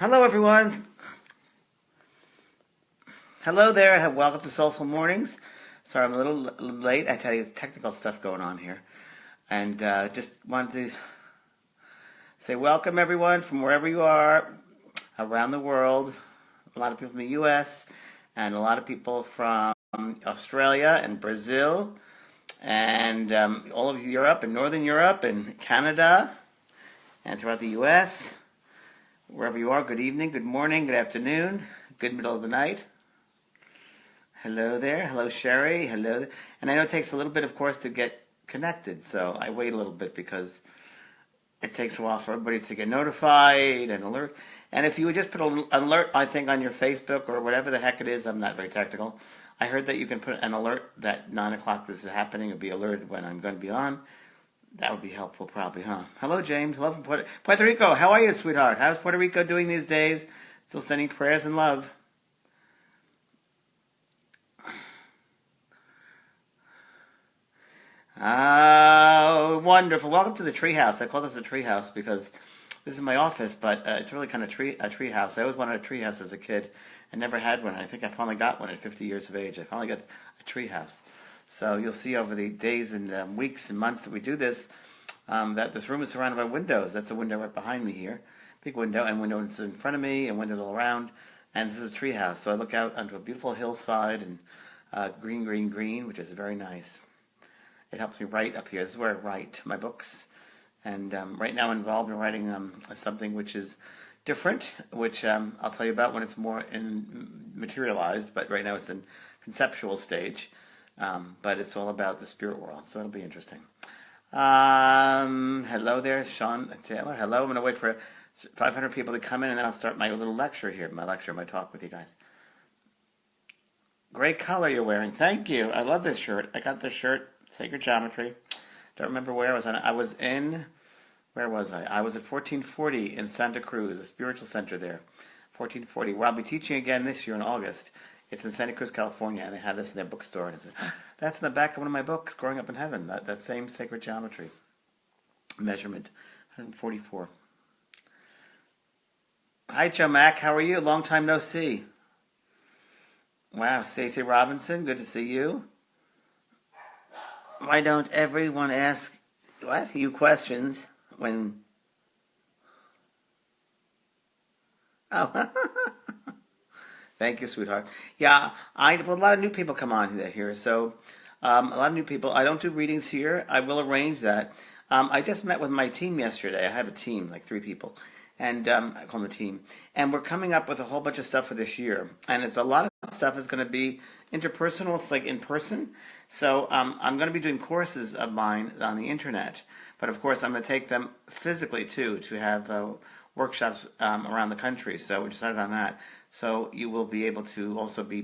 Hello, everyone. Hello there. Welcome to Soulful Mornings. Sorry, I'm a little late. I tell you, it's technical stuff going on here. And just wanted to say welcome, everyone, from wherever you are around the world. A lot of people from the U.S. and a lot of people from Australia and Brazil and all of Europe and Northern Europe and Canada and throughout the U.S. Wherever you are, good evening, good morning, good afternoon, good middle of the night. Hello there. Hello, Sherry. Hello. And I know it takes a little bit, of course, to get connected, so I wait a little bit because it takes a while for everybody to get notified and alert. And if you would just put an alert, I think, on your Facebook or whatever the heck it is, I'm not very technical. I heard that you can put an alert that 9 o'clock this is happening and be alerted when I'm going to be on. That would be helpful, probably, huh? Hello, James. Hello from Puerto Rico. How are you, sweetheart? How's Puerto Rico doing these days? Still sending prayers and love. Wonderful. Welcome to the treehouse. I call this a treehouse because this is my office, but it's really kind of a treehouse. I always wanted a treehouse as a kid. I never had one. I think I finally got one at 50 years of age. I finally got a treehouse. So you'll see over the days and weeks and months that we do this, that this room is surrounded by windows. That's a window right behind me here. Big window, and windows in front of me, and windows all around. And this is a treehouse. So I look out onto a beautiful hillside and green, which is very nice. It helps me write up here. This is where I write my books. And right now I'm involved in writing something which is different, which I'll tell you about when it's more materialized. But right now it's in conceptual stage. But it's all about the spirit world, so it'll be interesting. Hello there, Sean Taylor. Hello. I'm going to wait for 500 people to come in, and then I'll start my little lecture here, my talk with you guys. Great color you're wearing. Thank you. I love this shirt. I got this shirt, Sacred Geometry. Don't remember where I was on. Where was I? I was at 1440 in Santa Cruz, a spiritual center there. 1440, where I'll be teaching again this year in August. It's in Santa Cruz, California, and they have this in their bookstore. And I said, that's in the back of one of my books, Growing Up in Heaven, that same sacred geometry. Measurement, 144. Hi, Joe Mack. How are you? Long time no see. Wow, Stacey Robinson, good to see you. Why don't everyone ask you questions when... Oh, thank you, sweetheart. Yeah, a lot of new people come on here, so a lot of new people. I don't do readings here. I will arrange that. I just met with my team yesterday. I have a team, like 3 people, and I call them a team. And we're coming up with a whole bunch of stuff for this year. And it's a lot of stuff is going to be interpersonal. It's like in person. So I'm going to be doing courses of mine on the internet. But of course, I'm going to take them physically, too, to have workshops around the country. So we decided on that. So you will be able to also be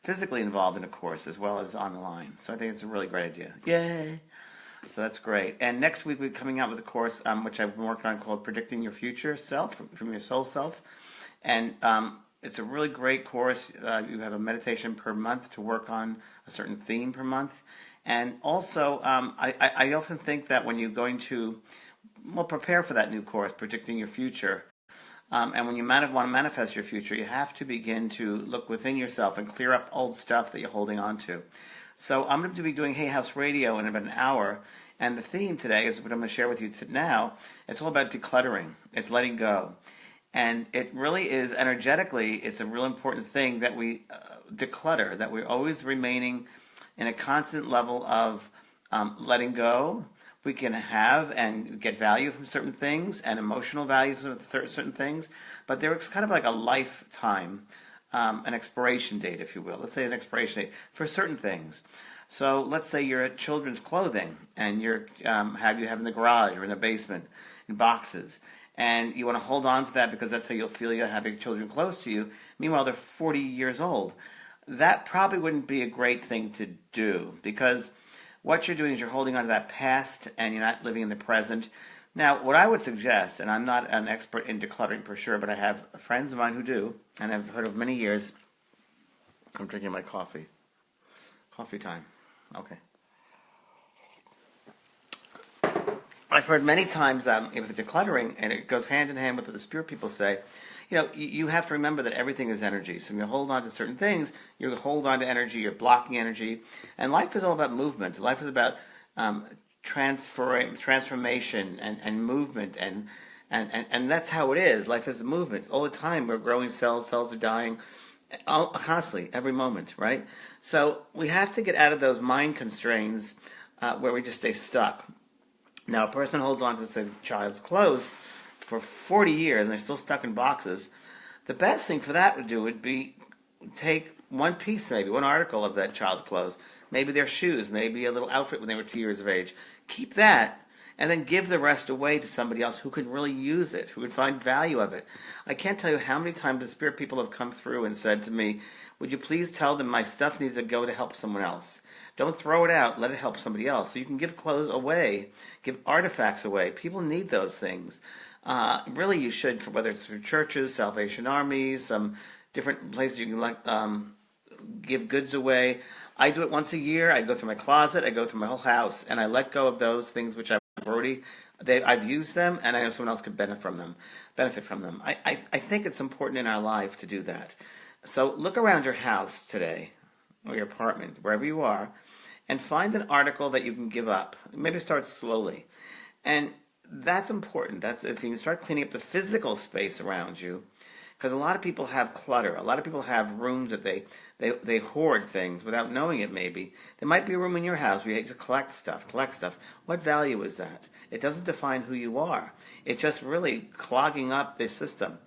physically involved in a course as well as online. So I think it's a really great idea. Yay! So that's great. And next week we're coming out with a course which I've been working on called Predicting Your Future Self, from your soul self. And it's a really great course. You have a meditation per month to work on a certain theme per month. And also, I often think that when you're going to prepare for that new course, Predicting Your Future, and when you want to manifest your future, you have to begin to look within yourself and clear up old stuff that you're holding on to. So I'm going to be doing Hay House Radio in about an hour, and the theme today is what I'm going to share with you now. It's all about decluttering. It's letting go. And it really is, energetically, it's a real important thing that we declutter, that we're always remaining in a constant level of letting go. We can have and get value from certain things and emotional value from certain things, but there's kind of like a lifetime, an expiration date, if you will. Let's say an expiration date for certain things. So let's say you're at children's clothing and you have in the garage or in the basement in boxes, and you want to hold on to that because that's how you'll feel you have your children close to you. Meanwhile, they're 40 years old. That probably wouldn't be a great thing to do, because what you're doing is you're holding on to that past and you're not living in the present. Now, what I would suggest, and I'm not an expert in decluttering for sure, but I have friends of mine who do, and I've heard of many years. I'm drinking my coffee. Coffee time. Okay. I've heard many times with the decluttering, and it goes hand in hand with what the spirit people say. You have to remember that everything is energy. So when you hold on to certain things, you hold on to energy, you're blocking energy. And life is all about movement. Life is about transformation and movement. And that's how it is. Life is a movement. All the time we're growing cells are dying constantly, every moment, right? So we have to get out of those mind constraints where we just stay stuck. Now, a person holds on to, say, a child's clothes for 40 years and they're still stuck in boxes. The best thing for that would be take one piece, maybe one article of that child's clothes, maybe their shoes, maybe a little outfit when they were 2 years of age. Keep that and then give the rest away to somebody else who can really use it, who would find value of it. I can't tell you how many times the spirit people have come through and said to me, would you please tell them my stuff needs to go to help someone else? Don't throw it out, let it help somebody else. So you can give clothes away, give artifacts away. People need those things. Really, you should, whether it's for churches, Salvation Armies, some different places you can give goods away. I do it once a year. I go through my closet, I go through my whole house, and I let go of those things which I've used them, and I know someone else could benefit from them. I think it's important in our life to do that. So look around your house today, or your apartment, wherever you are, and find an article that you can give up. Maybe start slowly. And that's important. That's if you can start cleaning up the physical space around you, because a lot of people have clutter. A lot of people have rooms that they hoard things without knowing it. Maybe there might be a room in your house where you just collect stuff. What value is that? It doesn't define who you are. It's just really clogging up the system.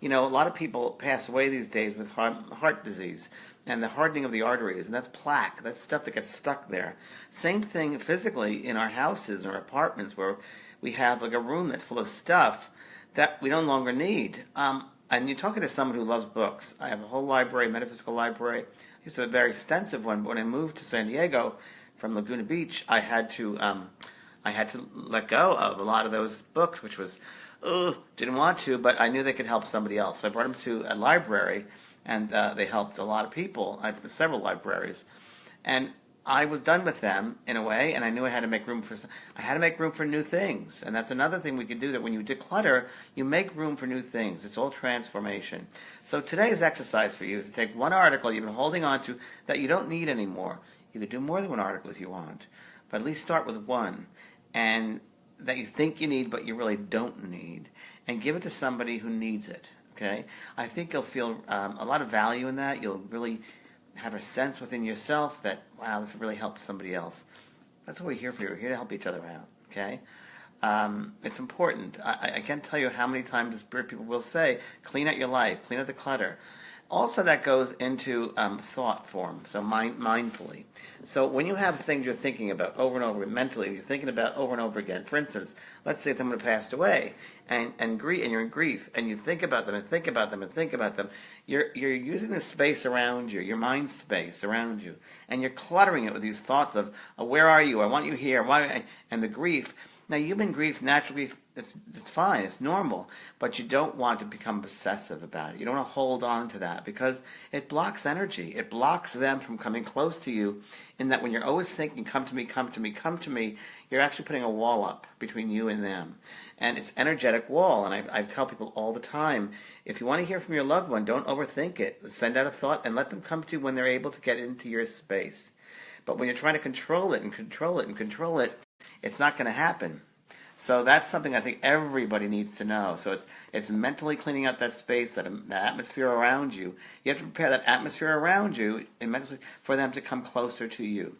A lot of people pass away these days with heart disease and the hardening of the arteries, and that's plaque. That's stuff that gets stuck there. Same thing physically in our houses or apartments where we have like a room that's full of stuff that we no longer need. And you're talking to someone who loves books. I have a whole library, metaphysical library. It's a very extensive one. But when I moved to San Diego from Laguna Beach, I had to let go of a lot of those books, which was, didn't want to, but I knew they could help somebody else. So I brought them to a library, and they helped a lot of people. I have several libraries, and I was done with them in a way, and I knew I had to make room for new things. And that's another thing we can do, that when you declutter, you make room for new things. It's all transformation. So today's exercise for you is to take one article you've been holding on to that you don't need anymore. You could do more than one article if you want, but at least start with one, and that you think you need but you really don't need, and give it to somebody who needs it. Okay? I think you'll feel a lot of value in that. You'll really have a sense within yourself that, wow, this really helps somebody else. That's what we're here for. We're here to help each other out, okay? It's important. I can't tell you how many times the spirit people will say, clean out your life, clean out the clutter. Also, that goes into thought form, so mindfully. So when you have things you're thinking about over and over, mentally, you're thinking about over and over again. For instance, let's say someone passed away, and you're in grief, and you think about them and think about them and think about them. You're using the space around you, your mind space around you, and you're cluttering it with these thoughts of, where are you? I want you here. Why? And the grief. Now, human grief, natural grief, it's fine, it's normal, but you don't want to become obsessive about it. You don't want to hold on to that because it blocks energy. It blocks them from coming close to you, in that when you're always thinking, come to me, come to me, come to me, you're actually putting a wall up between you and them. And it's an energetic wall, and I tell people all the time, if you want to hear from your loved one, don't overthink it. Send out a thought and let them come to you when they're able to get into your space. But when you're trying to control it and control it and control it, it's not going to happen. So that's something I think everybody needs to know. So it's mentally cleaning out that space, that atmosphere around you. You have to prepare that atmosphere around you for them to come closer to you.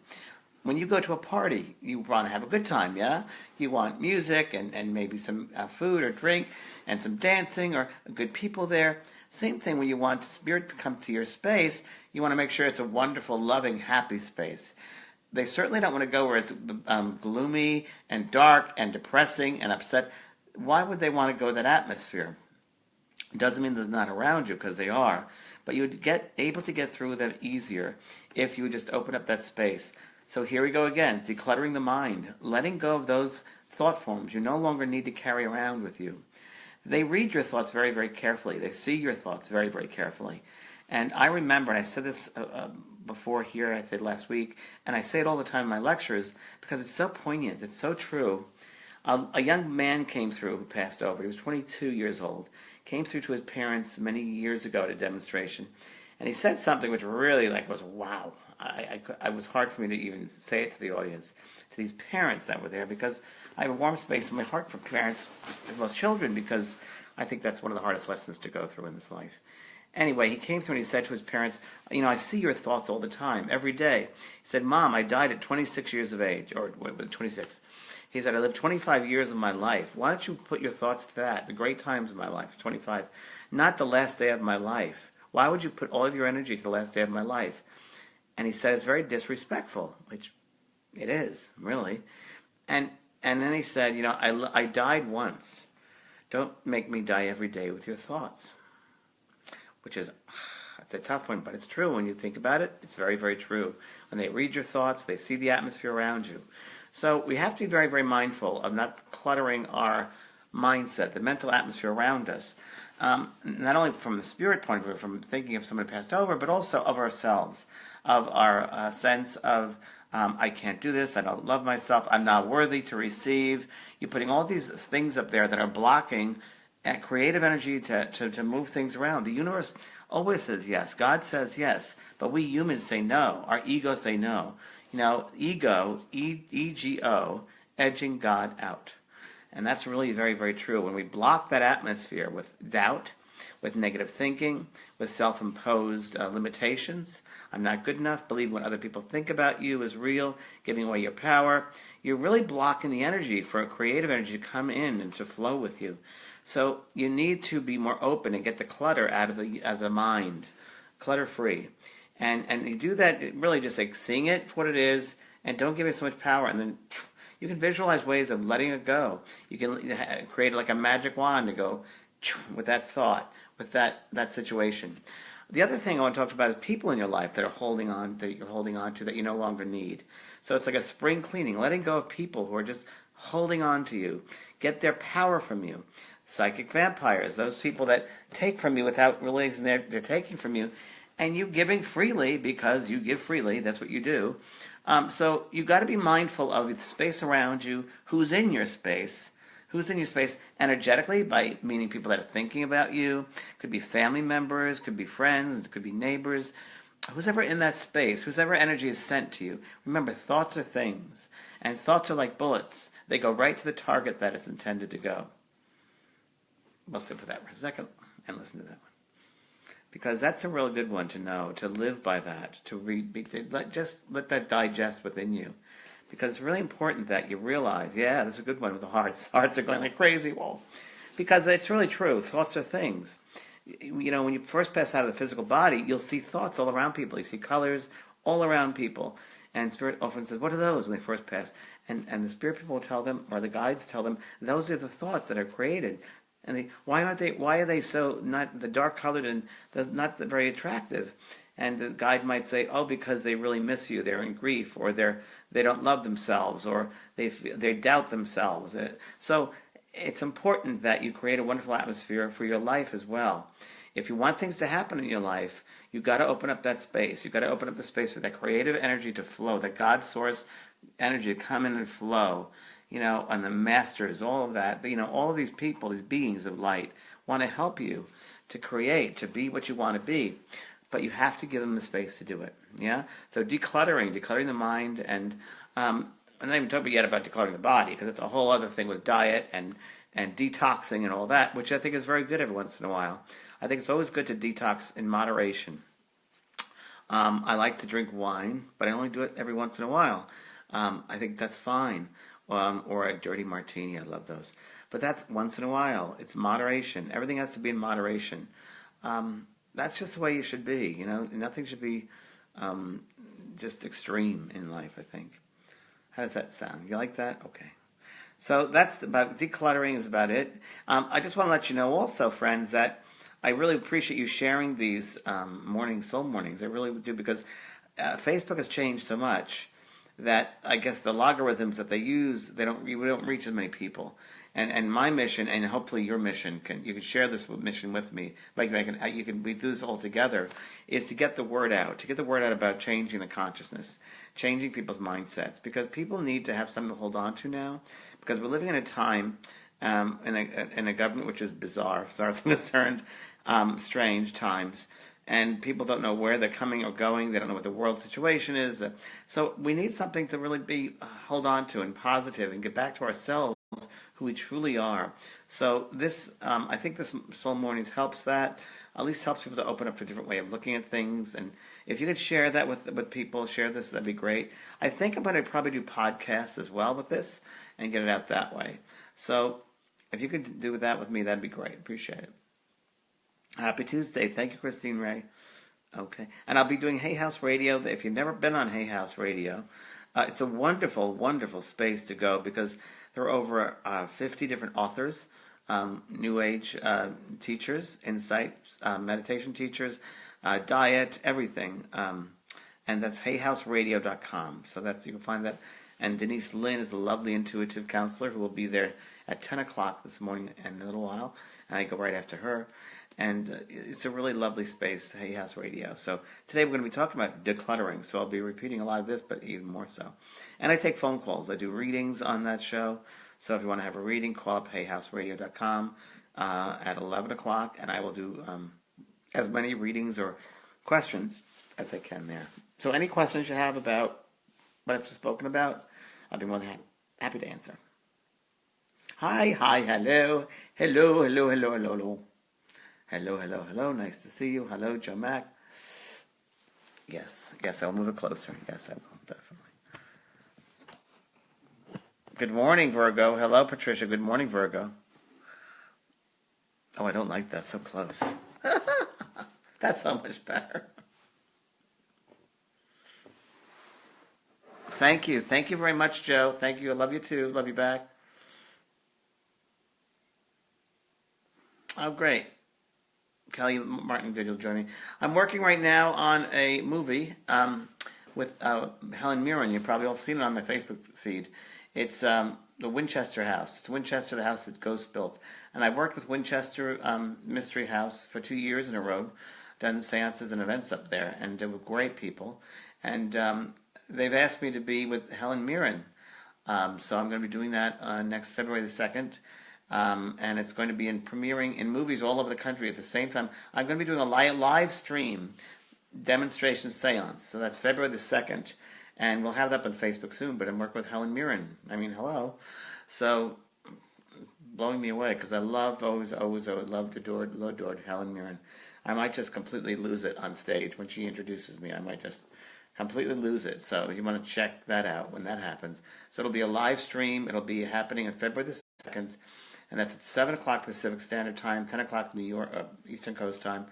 When you go to a party, you want to have a good time, yeah? You want music and maybe some food or drink and some dancing or good people there. Same thing when you want spirit to come to your space, you want to make sure it's a wonderful, loving, happy space. They certainly don't want to go where it's gloomy and dark and depressing and upset. Why would they want to go to that atmosphere? It doesn't mean they're not around you, because they are. But you would get able to get through them easier if you would just open up that space. So here we go again, decluttering the mind, letting go of those thought forms you no longer need to carry around with you. They read your thoughts very, very carefully. They see your thoughts very, very carefully. And I remember, and I said this before here, I did last week, and I say it all the time in my lectures because it's so poignant, it's so true. A young man came through who passed over. He was 22 years old. Came through to his parents many years ago at a demonstration, and he said something which really was wow. I was hard for me to even say it to the audience, to these parents that were there, because I have a warm space in my heart for parents of most children, because I think that's one of the hardest lessons to go through in this life. Anyway, he came through and he said to his parents, I see your thoughts all the time, every day. He said, Mom, I died at 26 years of age, or 26. He said, I lived 25 years of my life. Why don't you put your thoughts to that, the great times of my life, 25, not the last day of my life. Why would you put all of your energy to the last day of my life? And he said, it's very disrespectful, which it is, really. And then he said, I died once. Don't make me die every day with your thoughts. Which is, it's a tough one, but it's true. When you think about it, it's very, very true. When they read your thoughts, they see the atmosphere around you. So we have to be very, very mindful of not cluttering our mindset, the mental atmosphere around us. Not only from the spirit point of view, from thinking of someone who passed over, but also of ourselves, of our sense of, I can't do this, I don't love myself, I'm not worthy to receive. You're putting all these things up there that are blocking creative energy to move things around. The universe always says yes. God says yes, but we humans say no. Our egos say no. Ego, E-G-O, edging God out. And that's really very, very true. When we block that atmosphere with doubt, with negative thinking, with self-imposed limitations, I'm not good enough, believing what other people think about you is real, giving away your power, you're really blocking the energy for a creative energy to come in and to flow with you. So you need to be more open and get the clutter out of the mind, clutter-free. And you do that really just seeing it for what it is, and don't give it so much power. And then you can visualize ways of letting it go. You can create like a magic wand to go with that thought, with that situation. The other thing I want to talk about is people in your life that you're holding on to that you no longer need. So it's like a spring cleaning, letting go of people who are just holding on to you. Get their power from you. Psychic vampires, those people that take from you without realizing they're taking from you, and you giving freely because you give freely. That's what you do. So you got to be mindful of the space around you, who's in your space energetically, by meaning people that are thinking about you. Could be family members, could be friends, could be neighbors. Who's ever in that space, whose ever energy is sent to you. Remember, thoughts are things, and thoughts are like bullets. They go right to the target that is intended to go. We'll sit with that for a second and listen to that one. Because that's a real good one to know, to live by that, just let that digest within you. Because it's really important that you realize, yeah, this is a good one with the hearts. Hearts are going like crazy. Well, because it's really true. Thoughts are things. When you first pass out of the physical body, you'll see thoughts all around people. You see colors all around people. And Spirit often says, what are those when they first pass? And the Spirit people will tell them, or the guides tell them, those are the thoughts that are created. And why are they so not the dark colored and not very attractive? And the guide might say, oh, because they really miss you, they're in grief, or they don't love themselves, or they doubt themselves. So it's important that you create a wonderful atmosphere for your life as well. If you want things to happen in your life, you've got to open up that space. You've got to open up the space for that creative energy to flow, that God source energy to come in and flow. And the masters, all of that, all of these people, these beings of light, want to help you to create, to be what you want to be. But you have to give them the space to do it. Yeah? So decluttering the mind, and I'm not even talking yet about decluttering the body, because it's a whole other thing with diet and detoxing and all that, which I think is very good every once in a while. I think it's always good to detox in moderation. I like to drink wine, but I only do it every once in a while. I think that's fine. Or a dirty martini, I love those. But that's once in a while. It's moderation. Everything has to be in moderation. That's just the way you should be. Nothing should be just extreme in life, I think. How does that sound? You like that? Okay. So that's about decluttering is about it. I just want to let you know also, friends, that I really appreciate you sharing these soul mornings. I really do, because Facebook has changed so much that I guess the logarithms that they use, we don't reach as many people. And my mission, and hopefully your mission, you can share this mission with me. We do this all together. Is to get the word out, about changing the consciousness, changing people's mindsets, because people need to have something to hold on to now, because we're living in a time, in a government which is bizarre, as far as I'm concerned, strange times. And people don't know where they're coming or going. They don't know what the world situation is. So we need something to really be hold on to and positive and get back to ourselves, who we truly are. So this, I think this Soul Mornings helps that. At least helps people to open up to a different way of looking at things. And if you could share that with people, share this, that'd be great. I think I'm going to probably do podcasts as well with this and get it out that way. So if you could do that with me, that'd be great. Appreciate it. Happy Tuesday. Thank you, Christine Ray. Okay. And I'll be doing Hay House Radio. If you've never been on Hay House Radio, it's a wonderful, wonderful space to go, because there are over 50 different authors, New Age teachers, insights, meditation teachers, diet, everything. And that's hayhouseradio.com. So you can find that. And Denise Lynn is the lovely intuitive counselor who will be there at 10 o'clock this morning in a little while. And I go right after her. And it's a really lovely space, Hay House Radio. So today we're going to be talking about decluttering. So I'll be repeating a lot of this, but even more so. And I take phone calls. I do readings on that show. So if you want to have a reading, call up hayhouseradio.com at 11 o'clock. And I will do as many readings or questions as I can there. So any questions you have about what I've just spoken about, I'll be more than happy to answer. Hi, hello. Hello. Nice to see you. Hello, Joe Mack. Yes, I'll move it closer. Yes, I will, definitely. Good morning, Virgo. Hello, Patricia. Good morning, Virgo. Oh, I don't like that. So close. That's so much better. Thank you. Thank you very much, Joe. Thank you. I love you too. Love you back. Oh, great. Kelly Martin Vigil joining. I'm working right now on a movie with Helen Mirren. You've probably all seen it on my Facebook feed. It's the Winchester House. It's Winchester, the house that Ghost built. And I've worked with Winchester Mystery House for 2 years in a row, done seances and events up there, and they were great people. And they've asked me to be with Helen Mirren. So I'm going to be doing that next February the 2nd. And it's going to be premiering in movies all over the country at the same time. I'm going to be doing a live stream demonstration seance. So that's February the 2nd. And we'll have that up on Facebook soon. But I'm working with Helen Mirren. I mean, hello. So, blowing me away, because I always loved, adored Helen Mirren. I might just completely lose it on stage when she introduces me. I might just completely lose it. So you want to check that out when that happens. So it'll be a live stream. It'll be happening on February the 2nd. And that's at 7 o'clock Pacific Standard Time, 10 o'clock New York, Eastern Coast Time,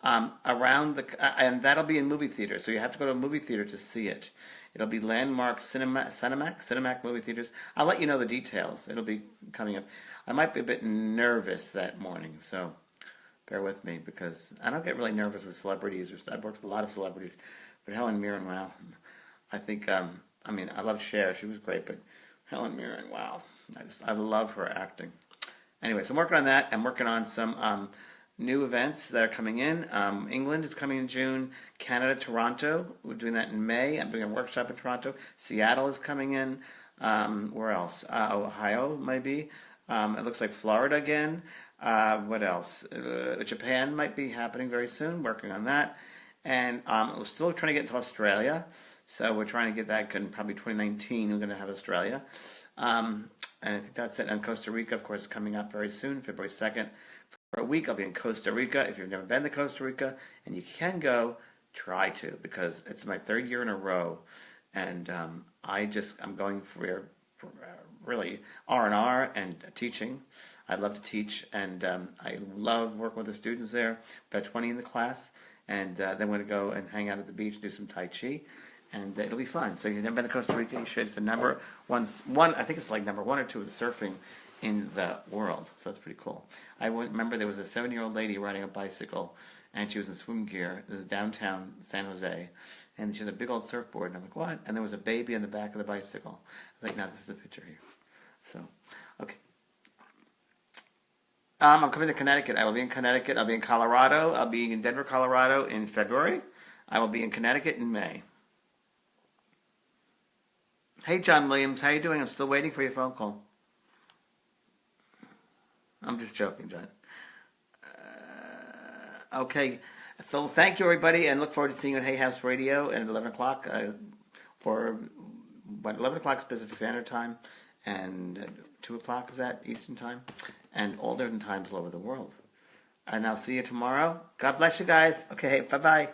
and that'll be in movie theaters. So you have to go to a movie theater to see it. It'll be Landmark Cinemac movie theaters. I'll let you know the details. It'll be coming up. I might be a bit nervous that morning, so bear with me, because I don't get really nervous with celebrities. I've worked with a lot of celebrities, but Helen Mirren, wow. I think, I love Cher. She was great, but Helen Mirren, wow. I love her acting. Anyway, so I'm working on that. I'm working on some new events that are coming in. England is coming in June. Canada, Toronto. We're doing that in May. I'm doing a workshop in Toronto. Seattle is coming in. Where else? Ohio, maybe. It looks like Florida again. What else? Japan might be happening very soon. Working on that. And we're still trying to get to Australia. So we're trying to get that in probably 2019. We're going to have Australia. And I think that's it. And Costa Rica, of course, is coming up very soon, February 2nd. For a week, I'll be in Costa Rica. If you've never been to Costa Rica, and you can go, try to, because it's my 3rd year in a row. And I'm going for really R&R and teaching. I love to teach, and I love working with the students there. About 20 in the class. And then we're going to go and hang out at the beach and do some Tai Chi. And it'll be fun. So if you've never been to Costa Rica, you should. It's the number one. I think it's like number 1 or 2 of the surfing in the world. So that's pretty cool. I remember there was a 7-year-old lady riding a bicycle, and she was in swim gear. This is downtown San Jose, and she has a big old surfboard. And I'm like, what? And there was a baby on the back of the bicycle. I was like, no, this is a picture here. So, okay. I'm coming to Connecticut. I will be in Connecticut. I'll be in Colorado. I'll be in Denver, Colorado in February. I will be in Connecticut in May. Hey, John Williams, how you doing? I'm still waiting for your phone call. I'm just joking, John. Okay, so thank you, everybody, and look forward to seeing you at Hay House Radio at 11 o'clock for 11 o'clock Pacific Standard Time, and 2 o'clock is that Eastern Time, and all different times all over the world. And I'll see you tomorrow. God bless you guys. Okay, bye bye.